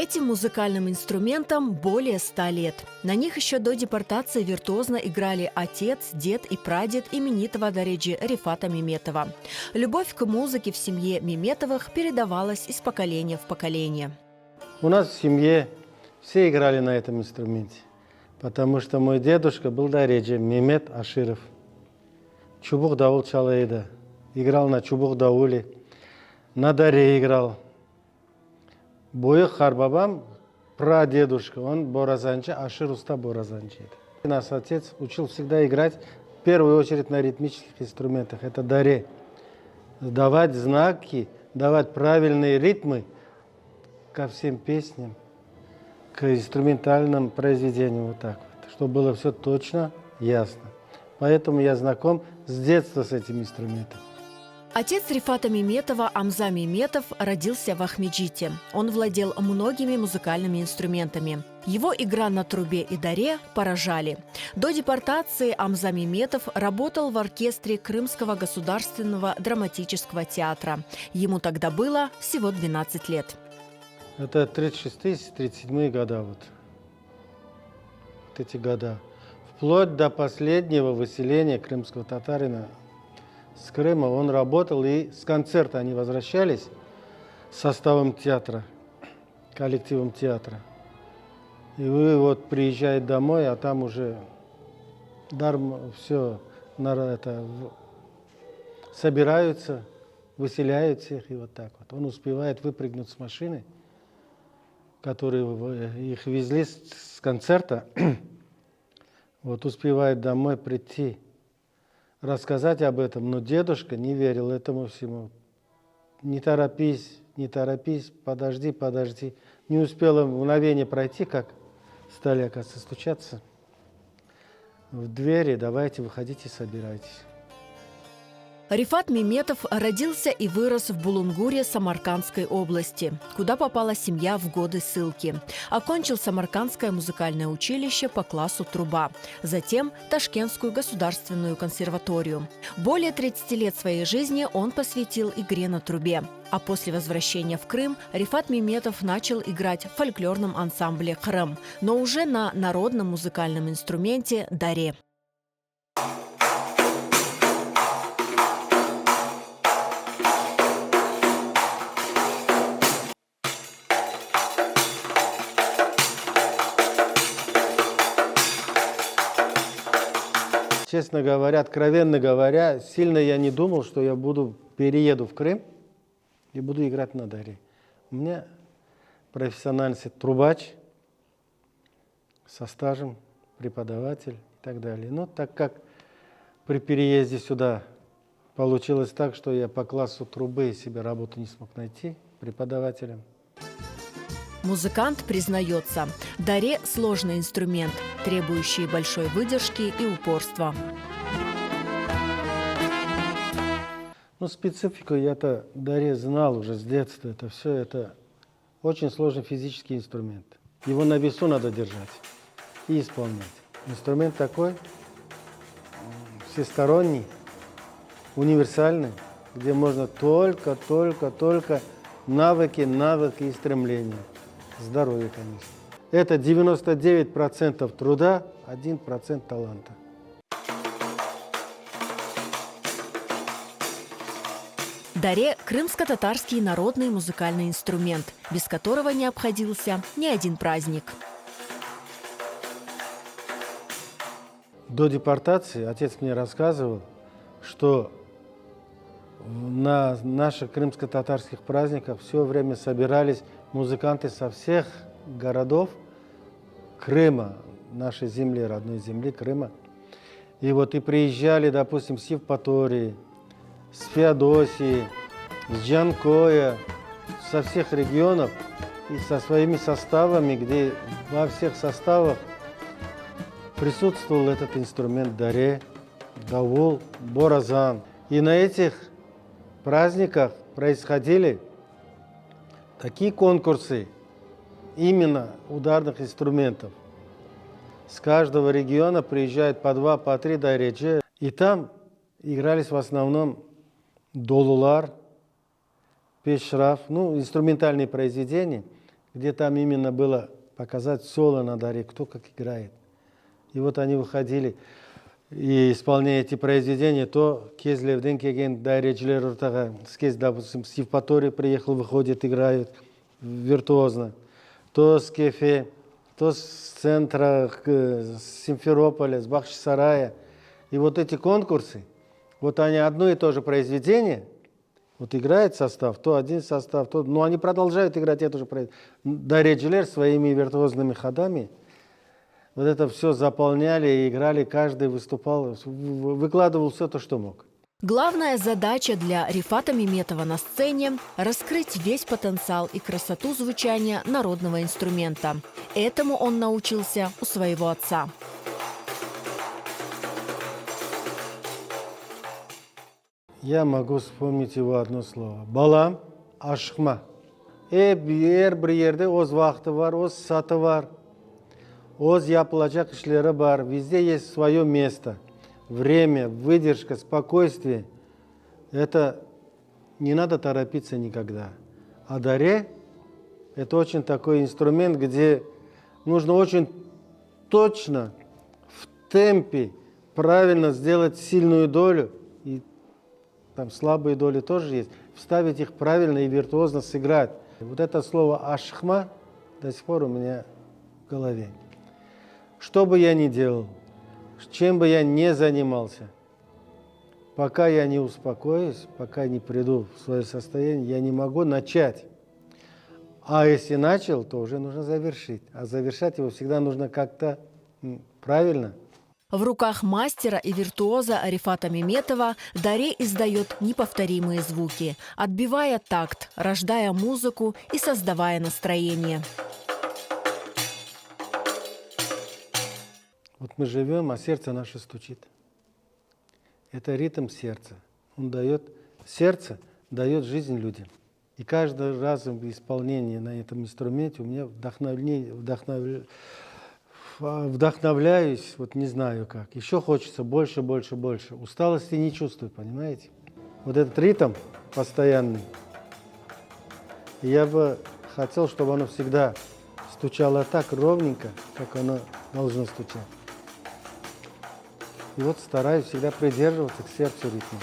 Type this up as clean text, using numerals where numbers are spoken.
Этим музыкальным инструментам более 100 лет. На них еще до депортации виртуозно играли отец, дед и прадед именитого Дареджи Рифата Меметова. Любовь к музыке в семье Меметовых передавалась из поколения в поколение. У нас в семье все играли на этом инструменте, потому что мой дедушка был Дареджи Мемет Аширов. Чубук даул чалайды, играл на чубук дауле, на даре играл. Боек Харбабам, прадедушка, он боразанчи, Ашир уста боразанчи. Наш отец учил всегда играть в первую очередь на ритмических инструментах. Это даре. Давать знаки, давать правильные ритмы ко всем песням, к инструментальным произведениям. Вот так вот, чтобы было все точно, ясно. Поэтому я знаком с детства с этим инструментом. Отец Рифата Меметова, Амза Меметов, родился в Ахмеджите. Он владел многими музыкальными инструментами. Его игра на трубе и даре поражали. До депортации Амза Меметов работал в оркестре Крымского государственного драматического театра. Ему тогда было всего 12 лет. Это 36-37 года. Вот эти года. Вплоть до последнего выселения крымского татарина с Крыма он работал, и с концерта они возвращались составом театра, коллективом театра. И вы вот приезжаете домой, а там уже все собираются, выселяют всех, и вот так вот. Он успевает выпрыгнуть с машины, которые их везли с концерта, вот успевает домой прийти, рассказать об этом, но дедушка не верил этому всему. Не торопись, не торопись, подожди, подожди. Не успело мгновение пройти, как стали, оказывается, стучаться в двери. Давайте, выходите, собирайтесь. Рифат Меметов родился и вырос в Булунгуре Самаркандской области, куда попала семья в годы ссылки. Окончил Самаркандское музыкальное училище по классу труба, затем Ташкентскую государственную консерваторию. Более 30 лет своей жизни он посвятил игре на трубе. А после возвращения в Крым Рифат Меметов начал играть в фольклорном ансамбле «Крым», но уже на народном музыкальном инструменте «Даре». Честно говоря, откровенно говоря, сильно я не думал, что я перееду в Крым и буду играть на даре. У меня профессиональность трубач со стажем, преподаватель и так далее. Но так как при переезде сюда получилось так, что я по классу трубы себе работу не смог найти преподавателем. Музыкант признается, даре – сложный инструмент, требующий большой выдержки и упорства. Ну, специфику я-то даре знал уже с детства. Это очень сложный физический инструмент. Его на весу надо держать и исполнять. Инструмент такой, всесторонний, универсальный, где можно только навыки и стремления. Здоровье, конечно. Это 99% труда, 1% таланта. Даре – крымско-татарский народный музыкальный инструмент, без которого не обходился ни один праздник. До депортации отец мне рассказывал, что на наших крымско-татарских праздниках все время собирались музыканты со всех городов Крыма, нашей земли, родной земли Крыма. И вот и приезжали, допустим, с Евпатории, с Феодосии, с Джанкоя, со всех регионов и со своими составами, где во всех составах присутствовал этот инструмент даре, даул, боразан. И на этих праздниках происходили такие конкурсы именно ударных инструментов. С каждого региона приезжают по 2, по 3 дареджи. И там игрались в основном долулар, пешраф, инструментальные произведения, где там именно было показать соло на даре, кто как играет. И вот они выходили и исполняя эти произведения, то Кезлевден кеген дайреджлер ортага, допустим, с Евпатории приехал, выходит, играют виртуозно. То с Кефе, то с центра, с Симферополя, с Бахчисарая. И вот эти конкурсы, вот они одно и то же произведение, вот играет состав, то один состав, то, но они продолжают играть это же произведение. Дайреджлер своими виртуозными ходами вот это все заполняли и играли, каждый выступал, выкладывал все то, что мог. Главная задача для Рифата Меметова на сцене – раскрыть весь потенциал и красоту звучания народного инструмента. Этому он научился у своего отца. Я могу вспомнить его одно слово. Балам, ашхма. Бір жерде өз вақыты бар, өз саты бар. Оз yapılacak işleri бар. Везде есть свое место. Время, выдержка, спокойствие. Это не надо торопиться никогда. А даре – это очень такой инструмент, где нужно очень точно, в темпе, правильно сделать сильную долю. И там слабые доли тоже есть. Вставить их правильно и виртуозно сыграть. Вот это слово «ашхма» до сих пор у меня в голове. Что бы я ни делал, чем бы я ни занимался, пока я не успокоюсь, пока не приду в свое состояние, я не могу начать. А если начал, то уже нужно завершить. А завершать его всегда нужно как-то правильно. В руках мастера и виртуоза Рифата Меметова даре издает неповторимые звуки, отбивая такт, рождая музыку и создавая настроение. Вот мы живем, а сердце наше стучит. Это ритм сердца. Сердце дает жизнь людям. И каждый раз в исполнении на этом инструменте у меня вдохновляюсь, вот не знаю как. Еще хочется больше, больше, больше. Усталости не чувствую, понимаете? Вот этот ритм постоянный. Я бы хотел, чтобы оно всегда стучало так ровненько, как оно должно стучать. И вот стараюсь всегда придерживаться к сердцу ритма.